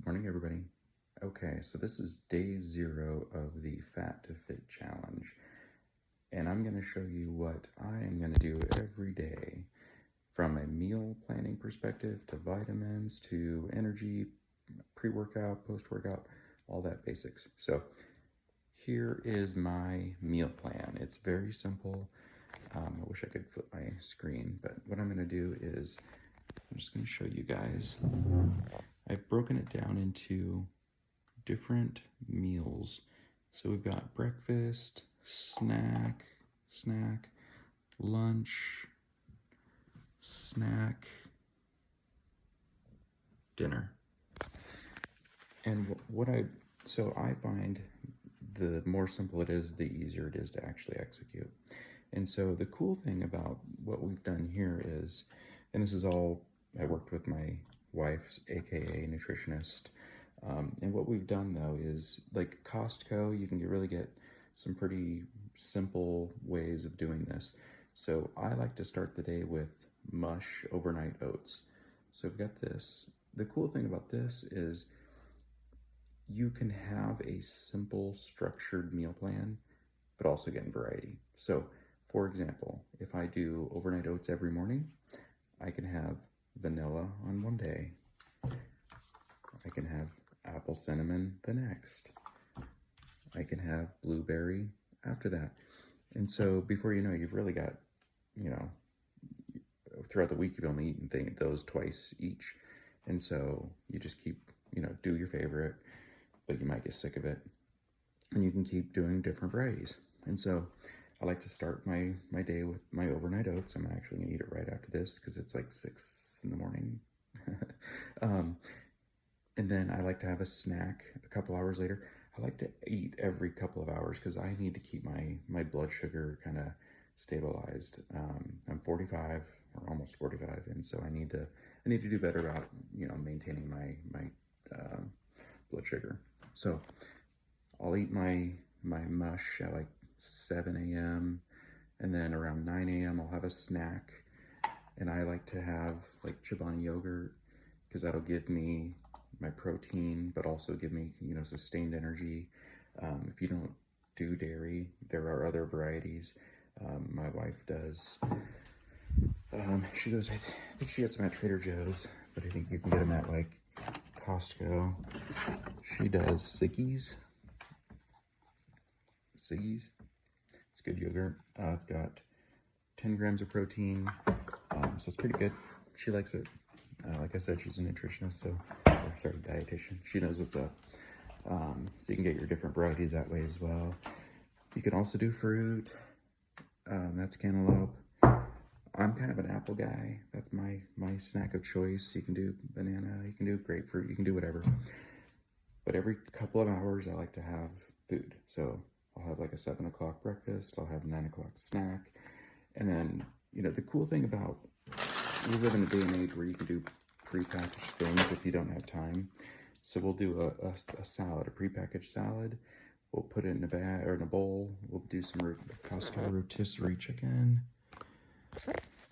Good morning, everybody. Okay, so this is day 0 of the Fat to Fit challenge, and I'm going to show you what I am going to do every day from a meal planning perspective to vitamins to energy, pre-workout, post-workout, all that basics. So here is my meal plan. It's very simple. I wish I could flip my screen, but what I'm going to do is I'm just going to show you guys. I've broken it down into different meals. So we've got breakfast, snack, lunch, snack, dinner. And so I find the more simple it is, the easier it is to actually execute. And so the cool thing about what we've done here is, and this is all, I worked with my wife's AKA nutritionist. And what we've done though is, like Costco, you can really get some pretty simple ways of doing this. So I like to start the day with mush overnight oats. So I've got this. The cool thing about this is you can have a simple structured meal plan, but also get variety. So for example, if I do overnight oats every morning, I can have vanilla on one day. I can have apple cinnamon the next. I can have blueberry after that. And so before you know, you've really got, throughout the week, you've only eaten those twice each. And so you just keep, do your favorite, but you might get sick of it. And you can keep doing different varieties. And so I like to start my day with my overnight oats. I'm actually gonna eat it right after this because it's like 6 in the morning. And then I like to have a snack a couple hours later. I like to eat every couple of hours because I need to keep my blood sugar kind of stabilized. I'm 45 or almost 45, and so I need to do better about maintaining my blood sugar. So I'll eat my mush at like 7 a.m. and then around 9 a.m. I'll have a snack, and I like to have like Chobani yogurt because that'll give me my protein, but also give me, sustained energy. If you don't do dairy, there are other varieties. My wife does. She goes, I think she gets them at Trader Joe's, but I think you can get them at like Costco. She does Siggi's. It's good yogurt. It's got 10 grams of protein, so it's pretty good. She likes it. Like I said, she's a nutritionist, dietitian. She knows what's up. So you can get your different varieties that way as well. You can also do fruit. That's cantaloupe. I'm kind of an apple guy. That's my snack of choice. You can do banana, you can do grapefruit, you can do whatever. But every couple of hours, I like to have food. So I'll have like a 7 o'clock breakfast. I'll have a 9 o'clock snack. And then, the cool thing about, we live in a day and age where you can do prepackaged things if you don't have time. So we'll do a salad, a prepackaged salad. We'll put it in a bag or in a bowl. We'll do some Costco rotisserie chicken.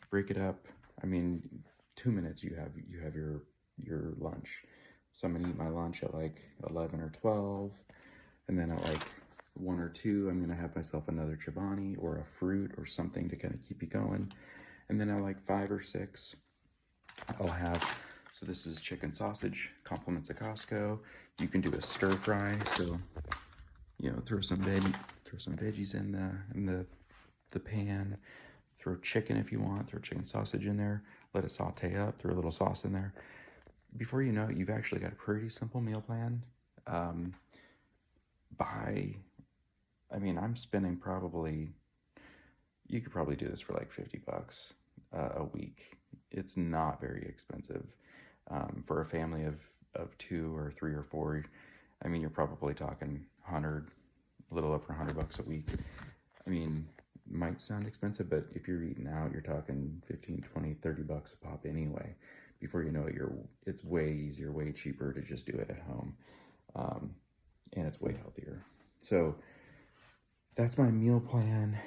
Break it up. I mean, 2 minutes you have your lunch. So I'm gonna eat my lunch at like 11 or 12, and then at like 1 or 2, I'm gonna have myself another Chobani or a fruit or something to kind of keep you going. And then at like 5 or 6, I'll have, so this is chicken sausage, compliments of Costco. You can do a stir fry, so throw some veggies in the pan. Throw chicken if you want. Throw chicken sausage in there. Let it saute up. Throw a little sauce in there. Before you know it, you've actually got a pretty simple meal plan. I'm spending you could probably do this for like $50 a week. It's not very expensive. For a family of 2 or 3 or 4, you're probably talking a little over $100 a week. Might sound expensive, but if you're eating out, you're talking 15, 20, $30 a pop anyway. Before you know it, it's way easier, way cheaper to just do it at home. And it's way healthier. So that's my meal plan.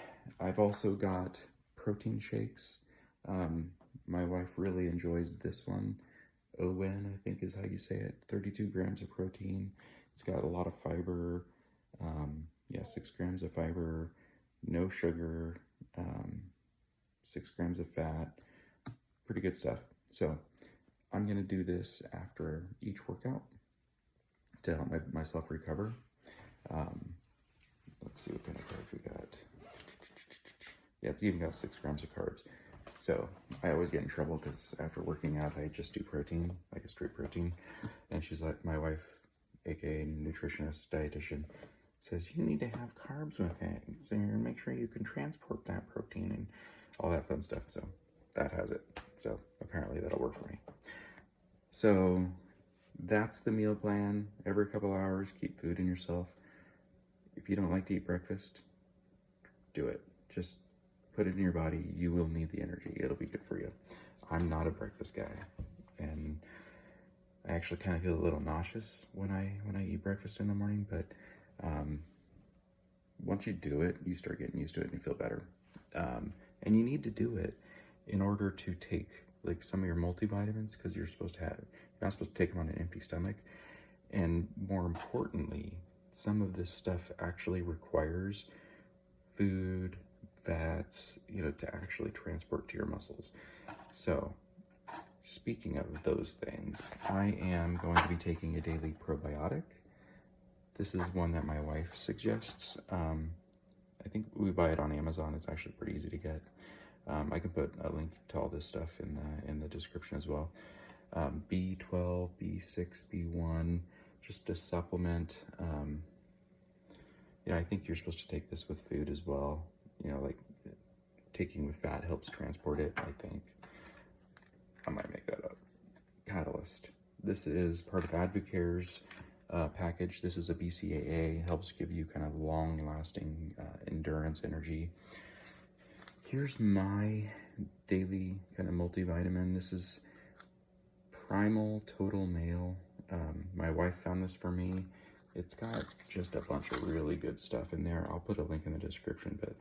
I've also got protein shakes. My wife really enjoys this one. ON, I think is how you say it. 32 grams of protein. It's got a lot of fiber. Yeah, 6 grams of fiber, no sugar, 6 grams of fat. Pretty good stuff. So I'm going to do this after each workout to help myself recover. Let's see what kind of carbs we got. Yeah, it's even got 6 grams of carbs. So I always get in trouble because after working out, I just do protein, like a straight protein. And she's like, my wife, aka nutritionist, dietitian, says you need to have carbs with it. So make sure you can transport that protein and all that fun stuff. So that has it. So apparently that'll work for me. So that's the meal plan. Every couple hours, keep food in yourself. If you don't like to eat breakfast, do it. Just put it in your body. You will need the energy. It'll be good for you. I'm not a breakfast guy, and I actually kind of feel a little nauseous when I eat breakfast in the morning, but once you do it, you start getting used to it and you feel better. And you need to do it in order to take like some of your multivitamins, because you're not supposed to take them on an empty stomach. And more importantly, some of this stuff actually requires food, fats, to actually transport to your muscles. So speaking of those things, I am going to be taking a daily probiotic. This is one that my wife suggests. I think we buy it on Amazon. It's actually pretty easy to get. I can put a link to all this stuff in the description as well. B12, B6, B1, just a supplement. I think you're supposed to take this with food as well. Like taking with fat helps transport it, I think. I might make that up. Catalyst. This is part of Advocare's package. This is a BCAA, helps give you kind of long-lasting endurance energy. Here's my daily kind of multivitamin. This is Primal Total Male. My wife found this for me. It's got just a bunch of really good stuff in there. I'll put a link in the description, but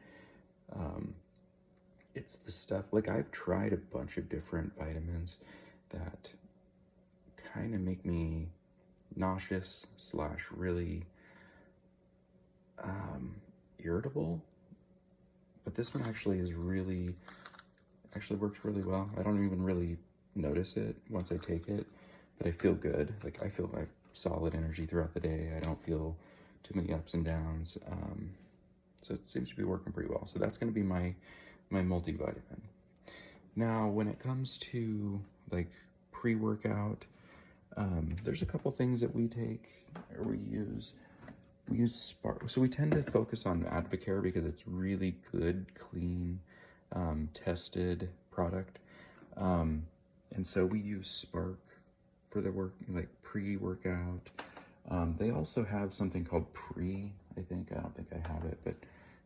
it's the stuff, like I've tried a bunch of different vitamins that kind of make me nauseous / really irritable, but this one actually works really well. I don't even really notice it once I take it, but I feel good. Like I feel like solid energy throughout the day. I don't feel too many ups and downs. So it seems to be working pretty well. So that's going to be my multivitamin. Now, when it comes to like pre-workout, there's a couple things that we take or we use. We use Spark. So we tend to focus on Advocare because it's really good, clean, tested product. And so we use Spark for the pre-workout. They also have something called I don't think I have it, but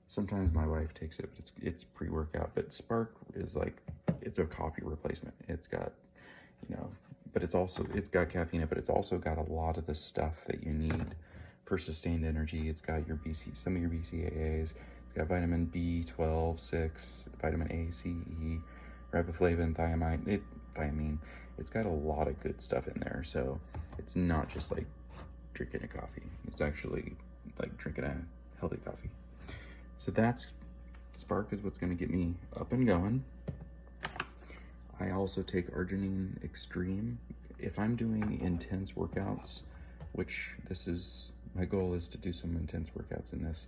sometimes my wife takes it, but it's pre-workout. But Spark is it's a coffee replacement. It's got, but it's got caffeine in it, but it's also got a lot of the stuff that you need for sustained energy. It's got some of your BCAAs. It's got vitamin B12, 6, vitamin A, C, E, riboflavin, thiamine. It's got a lot of good stuff in there. So it's not just like drinking a coffee. It's actually like drinking a healthy coffee. So Spark is what's going to get me up and going. I also take Arginine Extreme. If I'm doing intense workouts, which my goal is to do some intense workouts in this,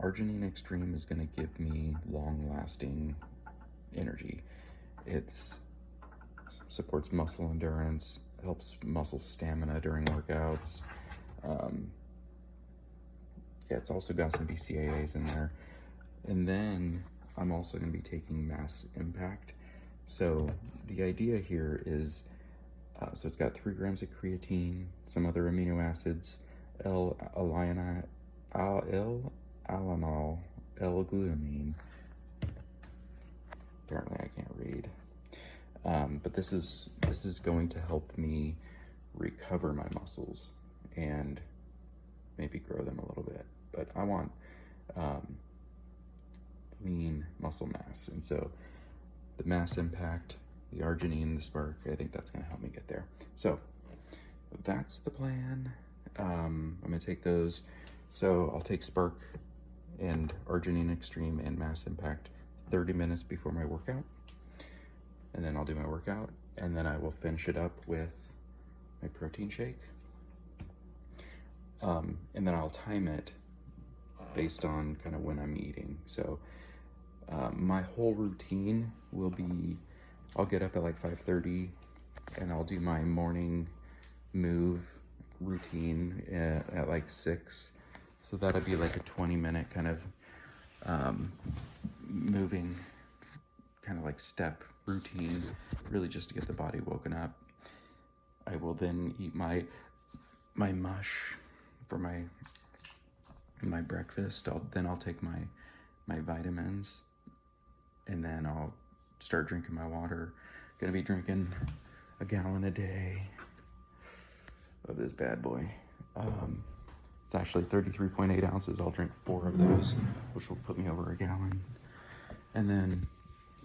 Arginine Extreme is going to give me long-lasting energy. It supports muscle endurance, helps muscle stamina during workouts. It's also got some BCAAs in there. And then I'm also going to be taking Mass Impact. So the idea here is, so it's got 3 grams of creatine, some other amino acids, L-alanine, L-glutamine. Apparently I can't read. But this is going to help me recover my muscles and maybe grow them a little bit. But I want lean muscle mass, and so the Mass Impact the arginine, the spark. I think that's gonna help me get there. So that's the plan. I'm gonna take those. So I'll take spark and arginine extreme and mass impact 30 minutes before my workout. And then I'll do my workout, and then I will finish it up with my protein shake. And then I'll time it based on kind of when I'm eating. So my whole routine will be, I'll get up at like 5:30 and I'll do my morning move routine at like 6. So that'll be like a 20-minute kind of moving, kind of like step routine, really just to get the body woken up. I will then eat my mush for my breakfast. I'll take my vitamins, and then I'll start drinking my water. Gonna be drinking a gallon a day of this bad boy. It's actually 33.8 ounces. I'll drink 4 of those, which will put me over a gallon. And then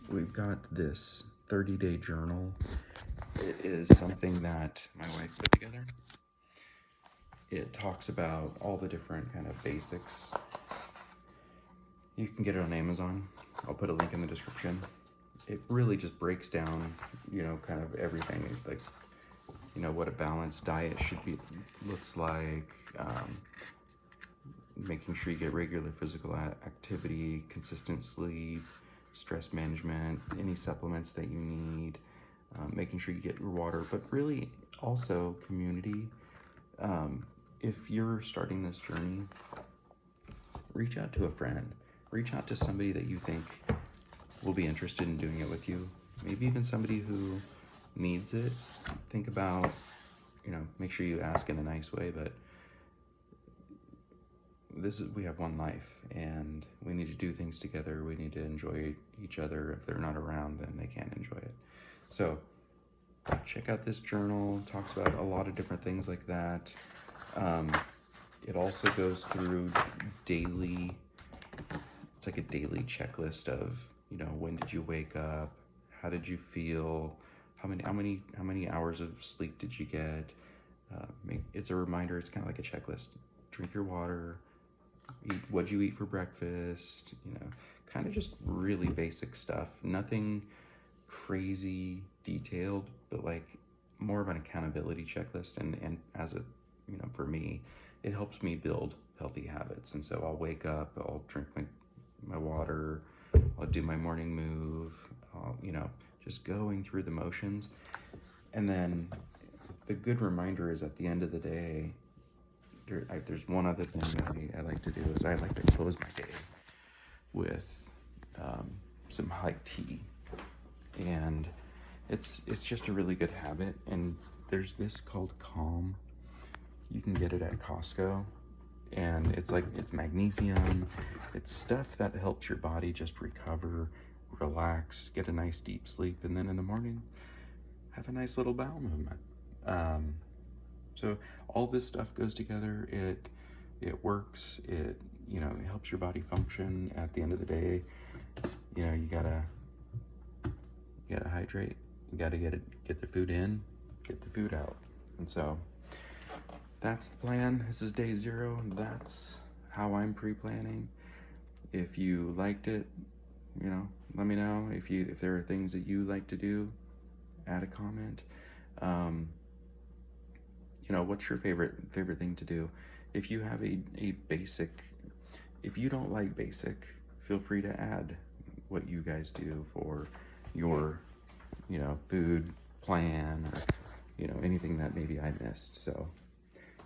we've got this 30-day journal. It is something that my wife put together. It talks about all the different kind of basics. You can get it on Amazon. I'll put a link in the description. It really just breaks down, you know, kind of everything, like, you know, what a balanced diet should be, looks like, making sure you get regular physical activity, consistent sleep, stress management, any supplements that you need, making sure you get your water, but really also community. If you're starting this journey, reach out to a friend, reach out to somebody that you think will be interested in doing it with you. Maybe even somebody who needs it. Think about, you know, make sure you ask in a nice way, but we have one life and we need to do things together. We need to enjoy each other. If they're not around, then they can't enjoy it. So check out this journal. It talks about a lot of different things like that. It also goes through daily, it's like a daily checklist of, you know, when did you wake up? How did you feel? How many hours of sleep did you get? It's a reminder. It's kind of like a checklist. Drink your water. What'd you eat for breakfast? You know, kind of just really basic stuff. Nothing crazy detailed, but like more of an accountability checklist. And as a, you know, for me, it helps me build healthy habits. And so I'll wake up, I'll drink my water, I'll do my morning move, you know, just going through the motions. And then the good reminder is at the end of the day, there's one other thing that I like to do is I like to close my day with some high tea. And it's just a really good habit. And there's this called Calm. You can get it at Costco. And it's magnesium. It's stuff that helps your body just recover, relax, get a nice deep sleep, and then in the morning, have a nice little bowel movement. So all this stuff goes together. It works. It, you know, it helps your body function. At the end of the day, you know, you gotta hydrate. You gotta get the food in, get the food out. And so that's the plan. This is day 0. That's how I'm pre-planning. If you liked it, you know, let me know. If there are things that you like to do, add a comment. You know, what's your favorite thing to do? If you have a basic, if you don't like basic, feel free to add what you guys do for your, you know, food plan, or, you know, anything that maybe I missed. So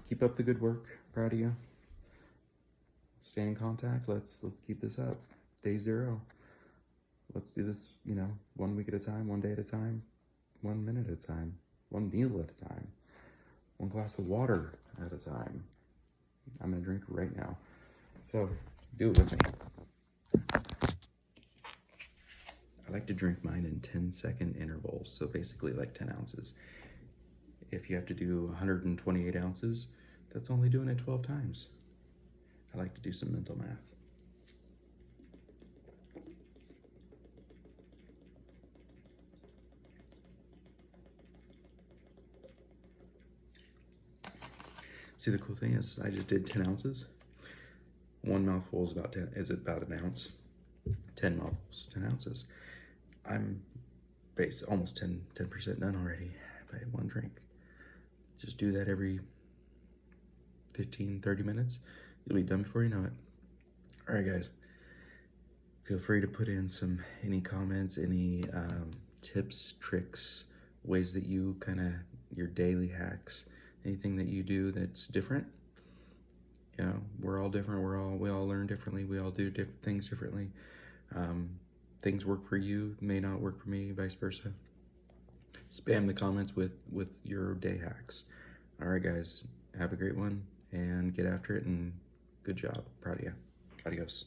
keep up the good work. Proud of you. Stay in contact. Let's keep this up. Day 0. Let's do this, you know, 1 week at a time, 1 day at a time, 1 minute at a time, 1 meal at a time, 1 glass of water at a time. I'm gonna drink right now. So do it with me. I like to drink mine in 10-second intervals. So basically like 10 ounces. If you have to do 128 ounces, that's only doing it 12 times. I like to do some mental math. See, the cool thing is I just did 10 ounces. One mouthful is about an ounce. 10 mouthfuls, 10 ounces. I'm almost 10% done already by one drink. Just do that every 15, 30 minutes. You'll be done before you know it. All right, guys. Feel free to put in any comments, any tips, tricks, ways that you your daily hacks, anything that you do that's different. You know, we're all different. We all learn differently. We all do things differently. Things work for you, may not work for me, vice versa. Spam the comments with your day hacks. All right, guys, have a great one and get after it, and good job. Proud of you. Adios.